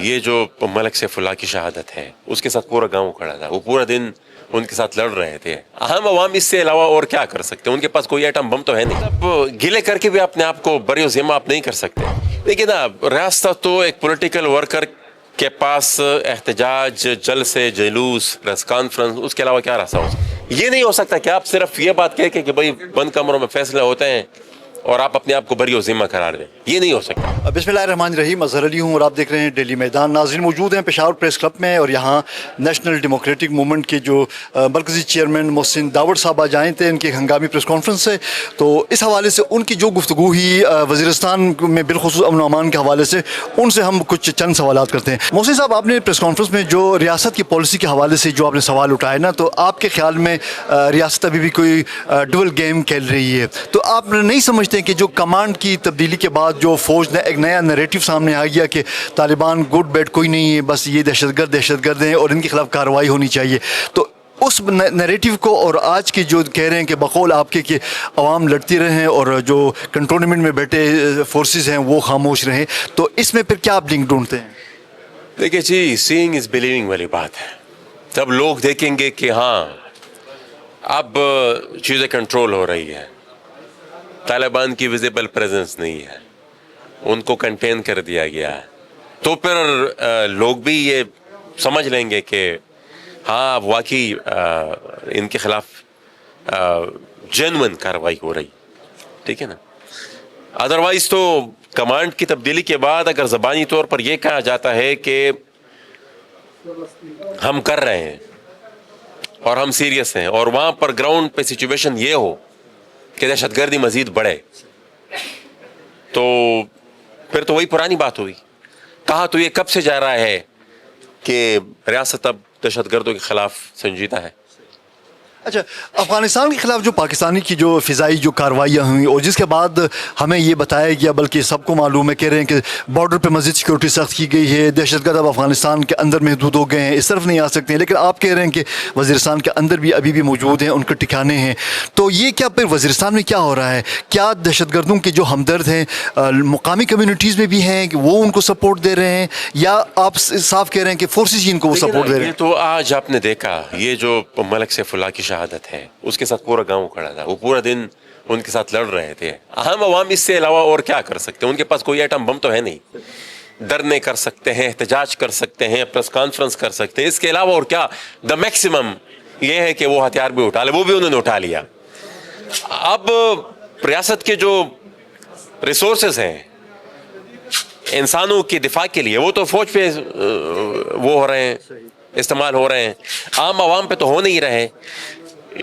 یہ جو ملک سیف اللہ کی شہادت ہے اس کے ساتھ پورا گاؤں کھڑا تھا، وہ پورا دن ان کے ساتھ لڑ رہے تھے. ہم عوام اس سے علاوہ اور کیا کر سکتے ہیں؟ ان کے پاس کوئی ایٹم بم تو ہے نہیں. اب گلے کر کے بھی اپنے آپ کو بری و ذمہ آپ نہیں کر سکتے. دیکھیے نا، ریاست تو ایک پولیٹیکل ورکر کے پاس احتجاج، جلسے، جلوس، پریس کانفرنس، اس کے علاوہ کیا رہا ہو. یہ نہیں ہو سکتا کہ آپ صرف یہ بات کہہ کے کہ بھائی بند کمروں میں فیصلے ہوتے ہیں اور آپ اپنے آپ کو بری و ذمہ قرار دیں. یہ نہیں ہو سکتا. بسم اللہ الرحمن الرحیم. اظہر علی ہوں اور آپ دیکھ رہے ہیں ڈیلی میدان. ناظرین موجود ہیں پشاور پریس کلب میں، اور یہاں نیشنل ڈیموکریٹک موومنٹ کے جو مرکزی چیئرمین محسن داوڑ صاحب آج آئے تھے. ان کی ہنگامی پریس کانفرنس ہے، تو اس حوالے سے ان کی جو گفتگو ہوئی وزیرستان میں بالخصوص امن و امان کے حوالے سے، ان سے ہم کچھ چند سوالات کرتے ہیں. محسن صاحب، آپ نے پریس کانفرنس میں جو ریاست کی پالیسی کے حوالے سے جو آپ نے سوال اٹھائے نا، تو آپ کے خیال میں ریاست ابھی بھی کوئی ڈول گیم کھیل رہی ہے، تو آپ نہیں سمجھتے کہ جو کمانڈ کی تبدیلی کے بعد جو فوج نے ایک نیا نیریٹو سامنے آ گیا کہ طالبان گڈ بیڈ کوئی نہیں ہے، بس یہ دہشت گرد ہیں اور ان کے خلاف کارروائی ہونی چاہیے، تو اس نیریٹو کو اور آج کے جو کہہ رہے ہیں کہ بقول آپ کے کہ عوام لڑتی رہیں اور جو کنٹرولمنٹ میں بیٹھے فورسز ہیں وہ خاموش رہیں، تو اس میں پھر کیا آپ لنک ڈھونڈتے ہیں؟ دیکھیے جی، سینگ از بلیونگ والی بات ہے. جب لوگ دیکھیں گے کہ ہاں اب چیزیں کنٹرول ہو رہی ہے، طالبان کی ویزیبل پریزنس نہیں ہے، ان کو کنٹین کر دیا گیا ہے، تو پھر لوگ بھی یہ سمجھ لیں گے کہ ہاں واقعی ان کے خلاف جینوئن کارروائی ہو رہی. ٹھیک ہے نا. ادروائز تو کمانڈ کی تبدیلی کے بعد اگر زبانی طور پر یہ کہا جاتا ہے کہ ہم کر رہے ہیں اور ہم سیریس ہیں، اور وہاں پر گراؤنڈ پہ سچویشن یہ ہو کہ دہشت گردی مزید بڑھے، تو پھر تو وہی پرانی بات ہوئی. کہا تو یہ کب سے جا رہا ہے کہ ریاست اب دہشت گردوں کے خلاف سنجیدہ ہے. اچھا، افغانستان کے خلاف جو پاکستانی کی جو فضائی جو کارروائیاں ہوئیں اور جس کے بعد ہمیں یہ بتایا گیا، بلکہ سب کو معلوم ہے، کہہ رہے ہیں کہ بارڈر پہ مزید سیکورٹی سخت کی گئی ہے، دہشت گرد اب افغانستان کے اندر محدود ہو گئے ہیں، اس طرف نہیں آ سکتے ہیں، لیکن آپ کہہ رہے ہیں کہ وزیرستان کے اندر بھی ابھی بھی موجود ہیں، ان کے ٹھکانے ہیں. تو یہ کیا پھر وزیرستان میں کیا ہو رہا ہے؟ کیا دہشت گردوں کے جو ہمدرد ہیں مقامی کمیونٹیز میں بھی ہیں کہ وہ ان کو سپورٹ دے رہے ہیں، یا آپ صاف کہہ رہے ہیں کہ فورسز ہی ان کو وہ سپورٹ دے رہے ہیں؟ یہ تو آج آپ نے دیکھا، یہ جو ملک سیف اللہ کی شہادت ہے اس کے ساتھ پورا گاؤں کھڑا تھا، وہ پورا دن ان کے ساتھ لڑ رہے تھے. ہم عوام اس سے علاوہ اور کیا کر سکتے ہیں؟ ان کے پاس کوئی ایٹم بم تو ہے نہیں. دھرنے کر سکتے ہیں، احتجاج کر سکتے ہیں، پریس کانفرنس کر سکتے ہیں، اس کے علاوہ اور کیا؟ دا میکسیمم یہ ہے کہ وہ ہتھیار بھی اٹھا لے، وہ بھی انہوں نے اٹھا لیا. اب ریاست کے جو ریسورسز ہیں انسانوں کے دفاع کے لیے، وہ تو فوج پہ وہ ہو رہے ہیں، استعمال ہو رہے ہیں، عام عوام پہ تو ہو نہیں رہے.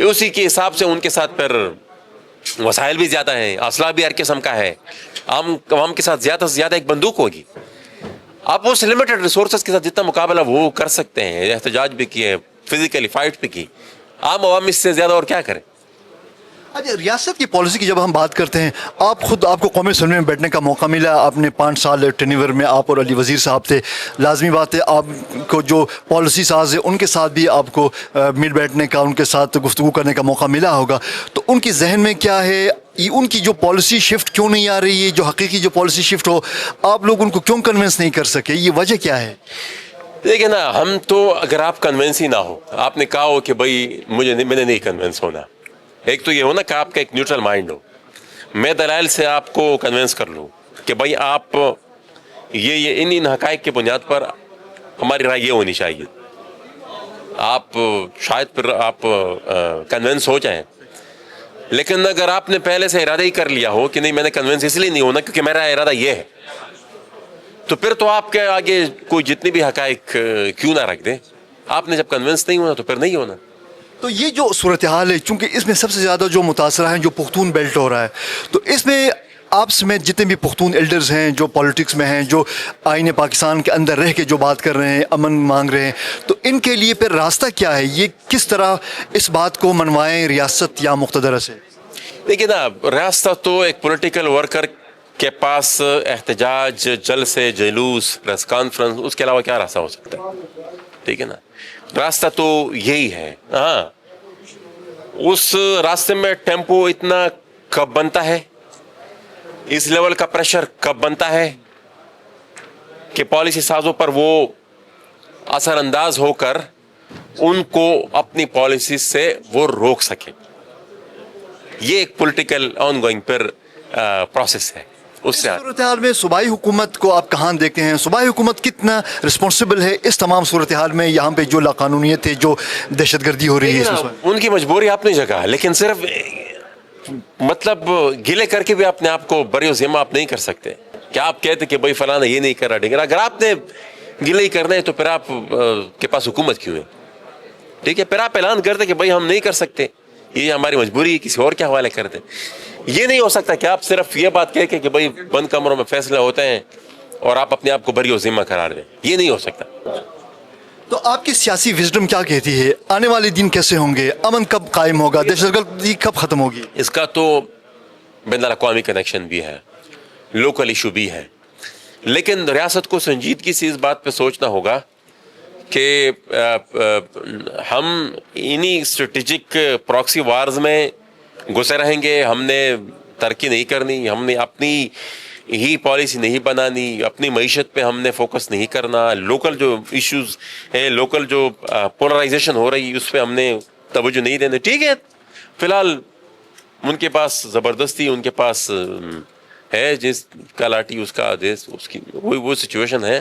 اسی کے حساب سے ان کے ساتھ پھر وسائل بھی زیادہ ہیں، اسلحہ بھی ہر قسم کا ہے، عوام کے ساتھ زیادہ سے زیادہ ایک بندوق ہوگی. آپ اس لمیٹڈ ریسورسز کے ساتھ جتنا مقابلہ وہ کر سکتے ہیں، احتجاج بھی کیے، فزیکلی فائٹ بھی کی، عام عوام اس سے زیادہ اور کیا کریں؟ اچھا، ریاست کی پالیسی کی جب ہم بات کرتے ہیں، آپ کو قومی اسمبلی میں بیٹھنے کا موقع ملا، آپ نے 5 سال ٹینیور میں آپ اور علی وزیر صاحب تھے، لازمی بات ہے آپ کو جو پالیسی ساز ہے ان کے ساتھ بھی آپ کو مل بیٹھنے کا، ان کے ساتھ گفتگو کرنے کا موقع ملا ہوگا. تو ان کے ذہن میں کیا ہے؟ ان کی جو پالیسی شفٹ کیوں نہیں آ رہی ہے؟ جو حقیقی جو پالیسی شفٹ ہو، آپ لوگ ان کو کیوں کنونس نہیں کر سکے؟ یہ وجہ کیا ہے؟ دیکھیں نا، ہم تو اگر آپ کنونس ہی نہ ہو، آپ نے کہا ہو کہ بھائی میں نے نہیں کنونس ہونا، ایک تو یہ ہو نا کہ آپ کا ایک نیوٹرل مائنڈ ہو، میں دلائل سے آپ کو کنونس کر لوں کہ بھائی آپ یہ ان حقائق کی بنیاد پر ہماری رائے یہ ہونی چاہیے، آپ شاید پھر آپ کنونس ہو جائیں. لیکن اگر آپ نے پہلے سے ارادہ ہی کر لیا ہو کہ نہیں میں نے کنونس اس لیے نہیں ہونا کیونکہ میرا ارادہ یہ ہے، تو پھر تو آپ کے آگے کوئی جتنی بھی حقائق کیوں نہ رکھ دیں، آپ نے جب کنونس نہیں ہونا تو پھر نہیں ہونا. تو یہ جو صورتحال ہے، چونکہ اس میں سب سے زیادہ جو متاثرہ ہیں جو پختون بیلٹ ہو رہا ہے، تو اس میں آپ سمیت جتنے بھی پختون ایلڈرز ہیں جو پالیٹکس میں ہیں، جو آئین پاکستان کے اندر رہ کے جو بات کر رہے ہیں، امن مانگ رہے ہیں، تو ان کے لیے پھر راستہ کیا ہے؟ یہ کس طرح اس بات کو منوائیں ریاست یا مقتدرہ سے؟ دیکھیے نا، ریاست تو ایک پولیٹیکل ورکر کے پاس احتجاج، جلسے، جلوس، پریس کانفرنس، اس کے علاوہ کیا راستہ ہو سکتا ہے؟ ٹھیک ہے نا. راستہ تو یہی ہے. ہاں، اس راستے میں ٹیمپو اتنا کب بنتا ہے، اس لیول کا پریشر کب بنتا ہے کہ پالیسی سازوں پر وہ اثر انداز ہو کر ان کو اپنی پالیسی سے وہ روک سکے. یہ ایک political on going per process ہے. اس سے صورتحال میں صوبائی حکومت کو آپ کہاں دیکھتے ہیں؟ صوبائی حکومت کتنا رسپانسبل ہے اس تمام صورتحال میں؟ یہاں پہ جو لاقانونیت ہے، جو دہشت گردی ہو رہی ہے، ان کی مجبوری اپنی جگہ ہے، لیکن صرف مطلب گلے کر کے بھی اپنے آپ کو بری و ذمہ آپ نہیں کر سکتے. کیا آپ کہتے کہ بھائی فلانا یہ نہیں کر رہا، ڈگر اگر آپ نے گلے ہی کرنا ہے تو پھر آپ کے پاس حکومت کیوں ہے؟ ٹھیک ہے، پھر آپ اعلان کرتے کہ بھائی ہم نہیں کر سکتے، یہ ہماری مجبوری ہے، کسی اور کے حوالے کر دیں. یہ نہیں ہو سکتا کہ آپ صرف یہ بات کہہ کے کہ بھائی بند کمروں میں فیصلے ہوتے ہیں اور آپ اپنے آپ کو بری و ذمہ قرار دیں. یہ نہیں ہو سکتا. تو آپ کی سیاسی وزڈم کیا کہتی ہے؟ آنے والے دن کیسے ہوں گے؟ امن کب قائم ہوگا؟ دہشت گردی کب ختم ہوگی؟ اس کا تو بین الاقوامی کنیکشن بھی ہے، لوکل ایشو بھی ہے، لیکن ریاست کو سنجیدگی سے اس بات پہ سوچنا ہوگا کہ ہم انہی اسٹریٹجک پراکسی وارز میں گھسے رہیں گے. ہم نے ترقی نہیں کرنی، ہم نے اپنی ہی پالیسی نہیں بنانی، اپنی معیشت پہ ہم نے فوکس نہیں کرنا، لوکل جو ایشوز ہیں، لوکل جو پولرائزیشن ہو رہی اس پہ ہم نے توجہ نہیں دینے. ٹھیک ہے، فی الحال ان کے پاس زبردستی ان کے پاس ہے جس کا لاٹھی اس کا دیس، اس کی وہ سچویشن ہے.